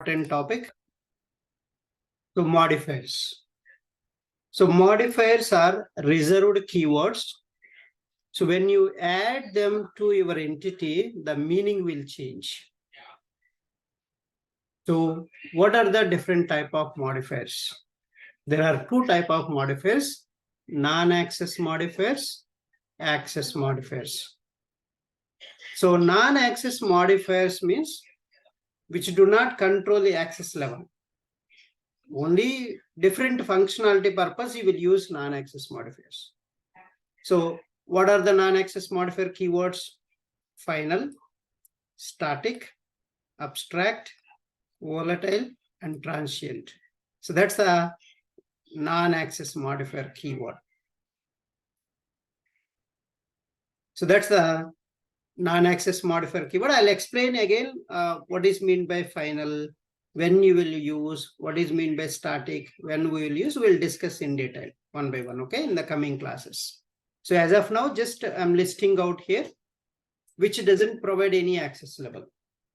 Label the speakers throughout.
Speaker 1: important topic. So modifiers. So modifiers are reserved keywords. So when you add them to your entity, the meaning will change. So what are the different type of modifiers? There are two type of modifiers: non-access modifiers, access modifiers. So non-access modifiers means which do not control the access level. Only different functionality purpose you will use non-access modifiers. So what are the non-access modifier keywords? Final, static, abstract, volatile, and transient. So that's the non-access modifier keyword. So that's the non-access modifier keyword. I'll explain again what is meant by final, when you will use, what is meant by static, when we will use. We'll discuss in detail one by one, okay, in the coming classes. So as of now, just I'm listing out here which doesn't provide any access level,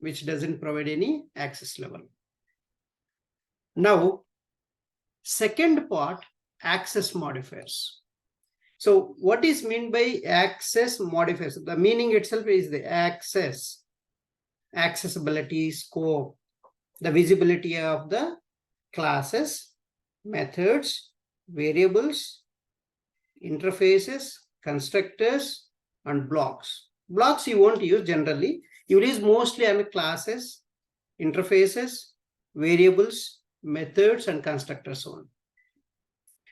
Speaker 1: which doesn't provide any access level. Now, second part, access modifiers. So what is meant by access modifiers? The meaning itself is the access, accessibility, scope, the visibility of the classes, methods, variables, interfaces, constructors, and blocks. Blocks you won't use generally. You will use mostly on classes, interfaces, variables, methods, and constructors only.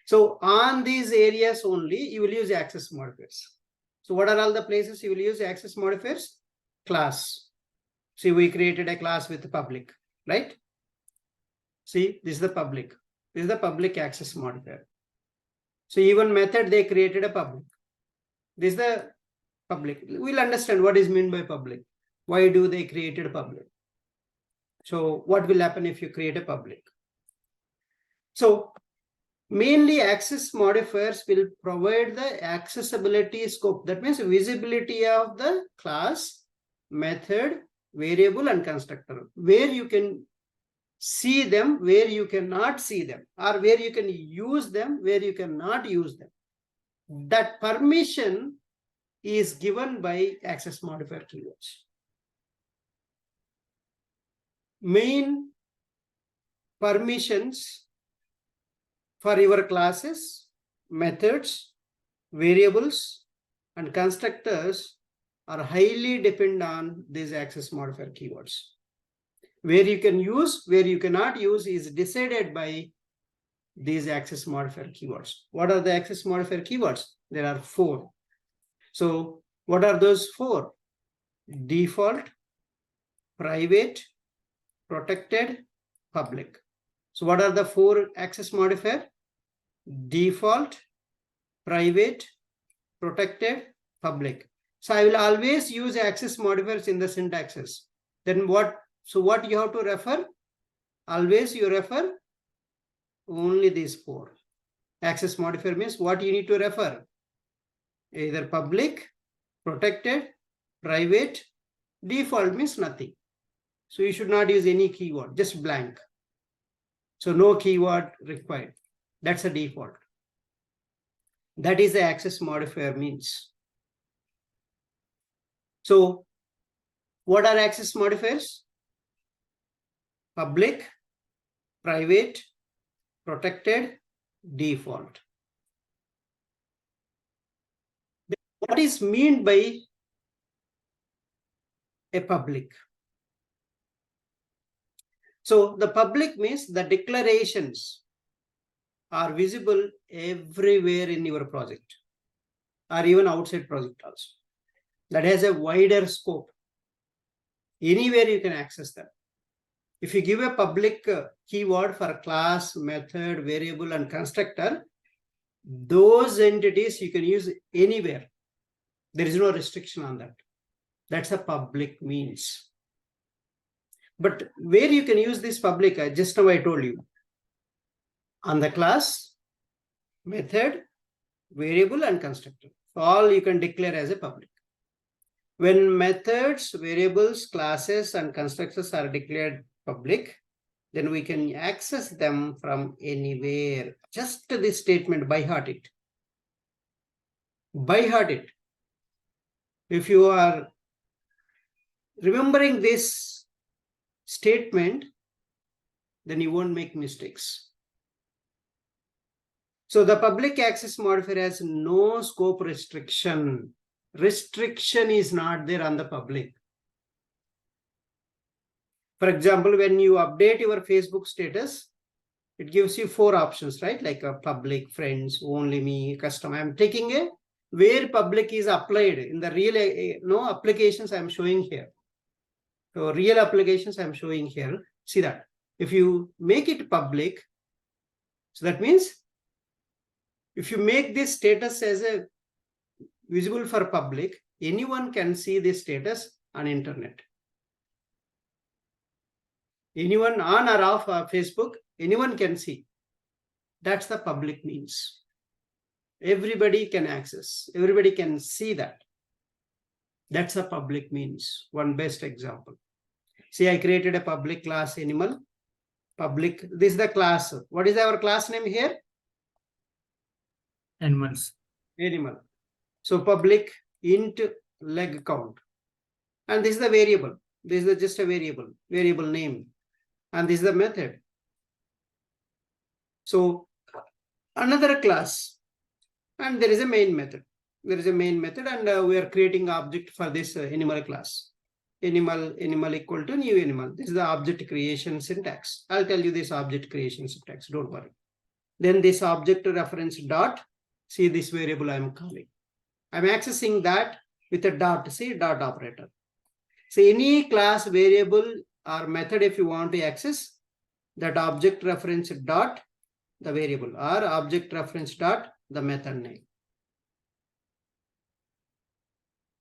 Speaker 1: So on these areas only, you will use access modifiers. So what are all the places you will use access modifiers? Class. See, we created a class with the public, right? See, this is the public. This is the public access modifier. So even method, they created a public. This is the public. We'll understand what is meant by public. Why do they created a public? So what will happen if you create a public? So mainly access modifiers will provide the accessibility scope. That means visibility of the class, method, variable, and constructor, where you can see them, where you cannot see them, or where you can use them, where you cannot use them. That permission is given by access modifier keywords. Main permissions for your classes, methods, variables, and constructors are highly dependent on these access modifier keywords. Where you can use, where you cannot use is decided by these access modifier keywords. What are the access modifier keywords? There are 4. So what are those 4? Default, private, protected, public. So what are the 4 access modifier? Default, private, protected, public. So I will always use access modifiers in the syntaxes. Then what? So what you have to refer? Always you refer only these 4. Access modifier means what you need to refer? Either public, protected, private. Default means nothing. So you should not use any keyword, just blank. So no keyword required. That's a default. That is the access modifier means. So what are access modifiers? Public, private, protected, default. What is meant by a public? So the public means the declarations are visible everywhere in your project or even outside project also. That has a wider scope. Anywhere you can access them. If you give a public keyword for class, method, variable, and constructor, those entities you can use anywhere. There is no restriction on that. That's a public means. But where you can use this public, just now I told you, on the class, method, variable, and constructor. All you can declare as a public. When methods, variables, classes, and constructors are declared public, then we can access them from anywhere. Just this statement, by heart it. By heart it. If you are remembering this statement, then you won't make mistakes. So the public access modifier has no scope restriction. Restriction is not there on the public. For example, when you update your Facebook status, it gives you 4 options, right? Like a public, friends, only me, custom. I'm taking a where public is applied in the real no applications I'm showing here. So real applications I'm showing here. See that if you make it public, so that means if you make this status as a visible for public, anyone can see this status on internet. Anyone on or off Facebook, anyone can see. That's the public means. Everybody can access. Everybody can see that. That's a public means. One best example. See, I created a public class animal. Public, this is the class. What is our class name here?
Speaker 2: Animals.
Speaker 1: Animal. So public int leg count. And this is the variable. This is just a variable name. And this is the method. So another class. And there is a main method. There is a main method, and we are creating object for this animal class. Animal equal to new animal. This is the object creation syntax. I'll tell you this object creation syntax. Don't worry. Then this object reference dot. See this variable I'm calling. I'm accessing that with a dot. See dot operator. So any class variable or method, if you want to access, that object reference dot the variable or object reference dot the method name.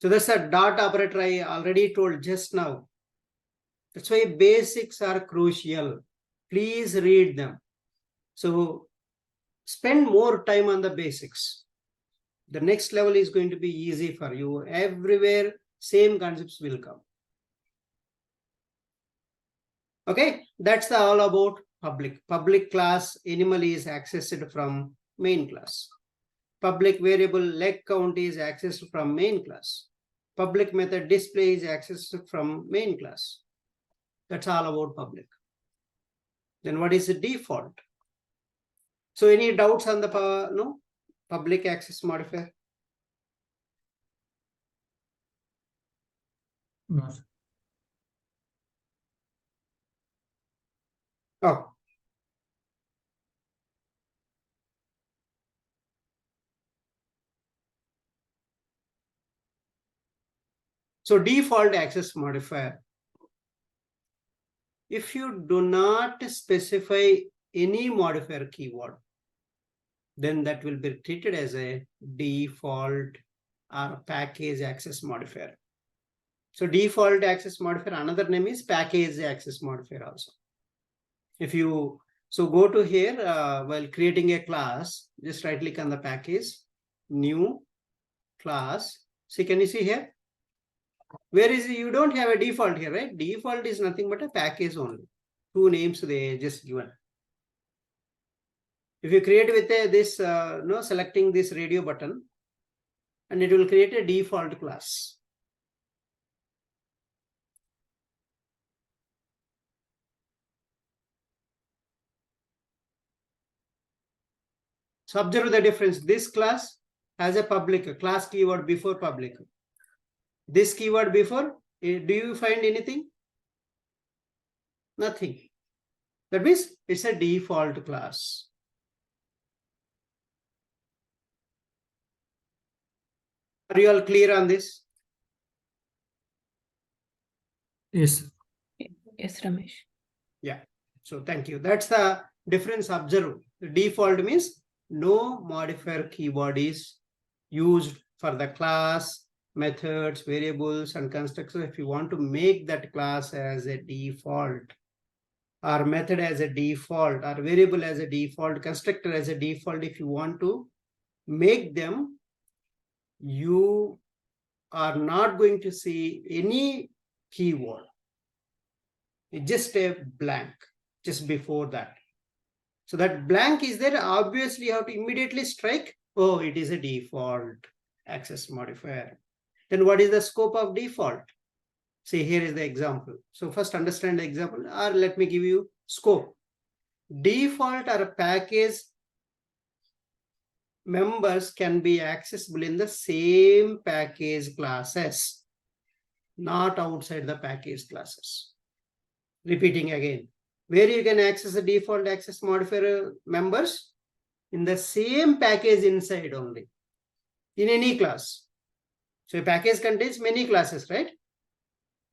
Speaker 1: So that's a dot operator I already told just now. That's why basics are crucial. Please read them. So spend more time on the basics. The next level is going to be easy for you. Everywhere, same concepts will come. Okay, that's all about public. Public class animal is accessed from main class. Public variable leg count is accessed from main class. Public method display is accessed from main class. That's all about public. Then what is the default? So any doubts on the public access modifier?
Speaker 2: No.
Speaker 1: Oh. So default access modifier. If you do not specify any modifier keyword, then that will be treated as a default or package access modifier. So default access modifier, another name is package access modifier also. If you go to here while creating a class, just right click on the package, new class. See, can you see here? Where is it? You don't have a default here, right? Default is nothing but a package only. 2 names they just given. If you create with this, selecting this radio button, and it will create a default class. So observe the difference. This class has a public class keyword before public. This keyword before, do you find anything? Nothing. That means it's a default class. Are you all clear on this?
Speaker 2: Yes.
Speaker 3: Yes, Ramesh.
Speaker 1: Yeah. So thank you. That's the difference. Observe. The default means no modifier keyword is used for the class, methods, variables, and constructors. If you want to make that class as a default, or method as a default, or variable as a default, constructor as a default, if you want to make them, you are not going to see any keyword. It's just a blank. just before that. So that blank is there, obviously you have to immediately strike, oh, it is a default access modifier. Then what is the scope of default? See, here is the example. So first understand the example, or let me give you scope. Default or package members can be accessible in the same package classes, not outside the package classes. Repeating again, where you can access the default access modifier members? In the same package inside only, in any class. So a package contains many classes, right?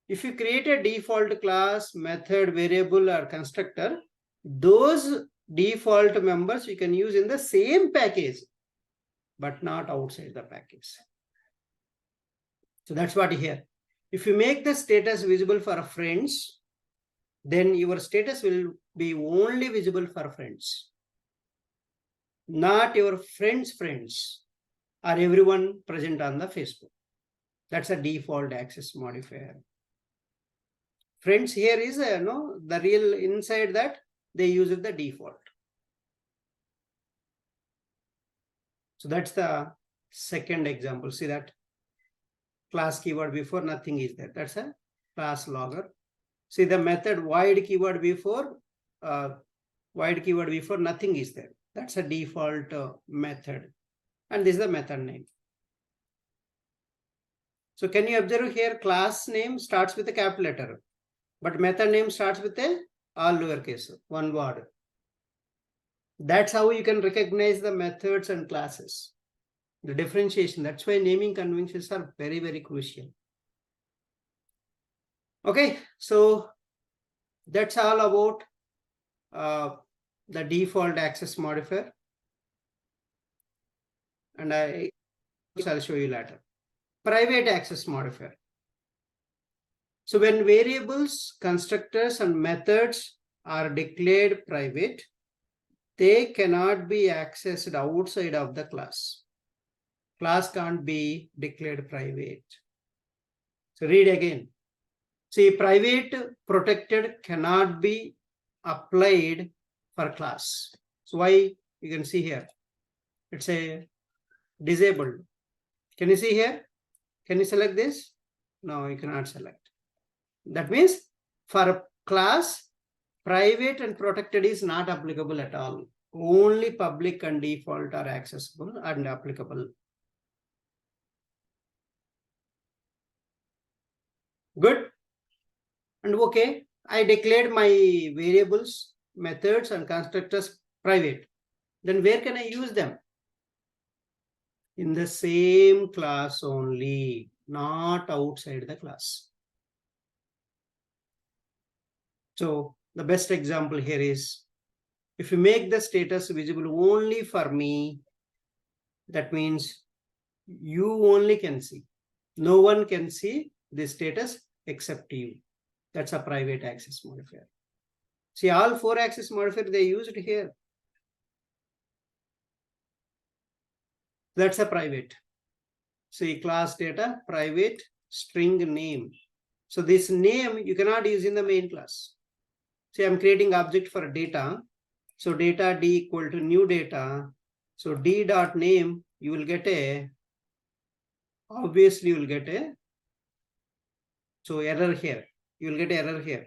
Speaker 1: If you create a default class, method, variable, or constructor, those default members you can use in the same package, but not outside the package. So that's what here. If you make the status visible for friends, then your status will be only visible for friends, not your friends' friends or everyone present on the Facebook. That's a default access modifier. Friends here is the real inside that they use it the default. So that's the second example. See that class keyword before, nothing is there. That's a class logger. See the method void keyword before, nothing is there. That's a default method. And this is the method name. So can you observe here, class name starts with a capital letter, but method name starts with a all lowercase, one word. That's how you can recognize the methods and classes, the differentiation. That's why naming conventions are very, very crucial. Okay, so that's all about the default access modifier. And I'll show you later. Private access modifier. So when variables, constructors, and methods are declared private, they cannot be accessed outside of the class. Class can't be declared private. So read again. See, private protected cannot be applied for class. So why? You can see here. It's a disabled. Can you see here? Can you select this? No, you cannot select. That means for class, private and protected is not applicable at all. Only public and default are accessible and applicable. Good. And okay, I declared my variables, methods, and constructors private. Then where can I use them? In the same class only, not outside the class. So the best example here is, if you make the status visible only for me, that means you only can see. No one can see the status except you. That's a private access modifier. See, all 4 access modifiers, they used here. That's a private. See, class data, private, string name. So this name you cannot use in the main class. See, I'm creating object for data. So data d equal to new data. So d dot name, you will get a, obviously you will get a, so error here. You will get error here.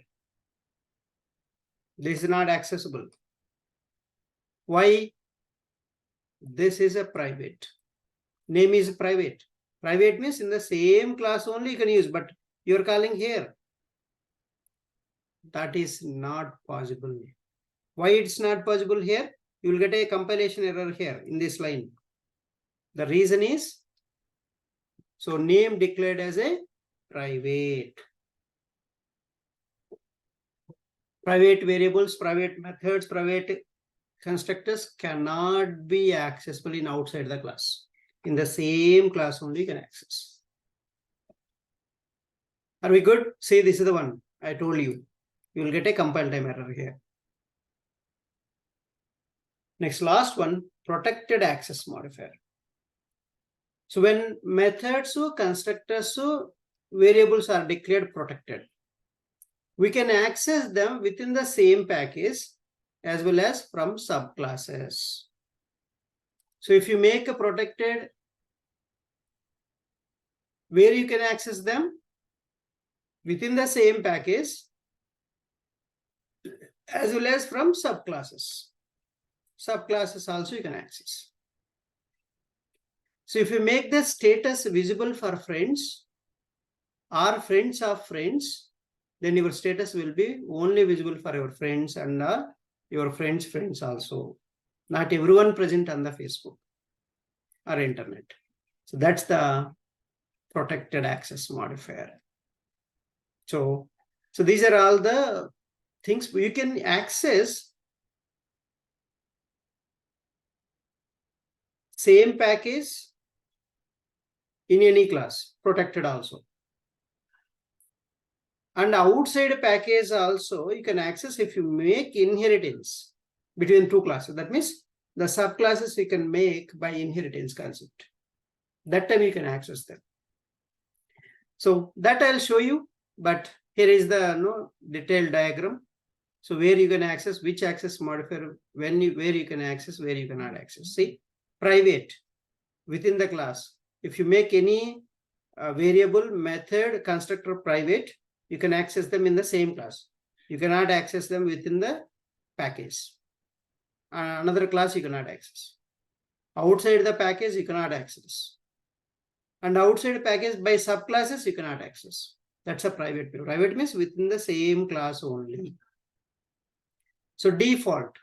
Speaker 1: This is not accessible. Why? This is a private. Name is private. Private means in the same class only you can use, but you're calling here. That is not possible. Why it's not possible here? You will get a compilation error here in this line. The reason is, so name declared as a private. Private variables, private methods, private constructors cannot be accessible in outside the class. In the same class only you can access. Are we good? See, this is the one I told you. You will get a compile time error here. Next, last one, protected access modifier. So when methods, constructors, variables are declared protected, we can access them within the same package as well as from subclasses. So if you make a protected, where you can access them? Within the same package as well as from subclasses. Subclasses also you can access. So if you make the status visible for friends or friends of friends, then your status will be only visible for your friends and your friends' friends also. Not everyone present on the Facebook or internet. So that's the protected access modifier. So these are all the things you can access same package in any class, protected also. And outside package also you can access if you make inheritance between two classes. That means the subclasses you can make by inheritance concept. That time you can access them. So that I'll show you, but here is the detailed diagram. So where you can access, which access modifier, where you can access, where you cannot access. See, private within the class. If you make any variable, method, constructor private, you can access them in the same class. You cannot access them within the package. Another class you cannot access. Outside the package you cannot access. And outside package by subclasses you cannot access. That's a private. Private means within the same class only. So default.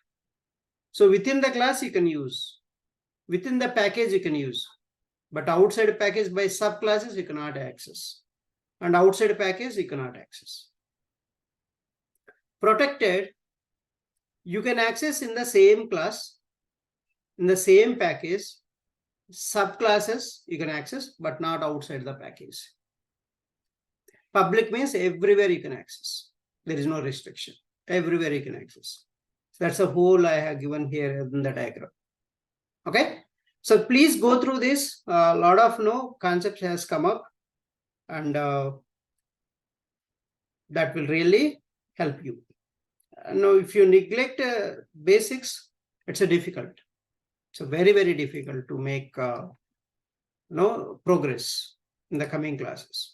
Speaker 1: So within the class you can use. Within the package you can use. But outside package by subclasses you cannot access. And outside package you cannot access. Protected, you can access in the same class, in the same package. Subclasses you can access, but not outside the package. Public means everywhere you can access. There is no restriction. Everywhere you can access. So that's a whole I have given here in the diagram. Okay. So please go through this. A lot of concepts has come up, and that will really help you. Now, if you neglect basics, it's a difficult. So very, very difficult to make progress in the coming classes.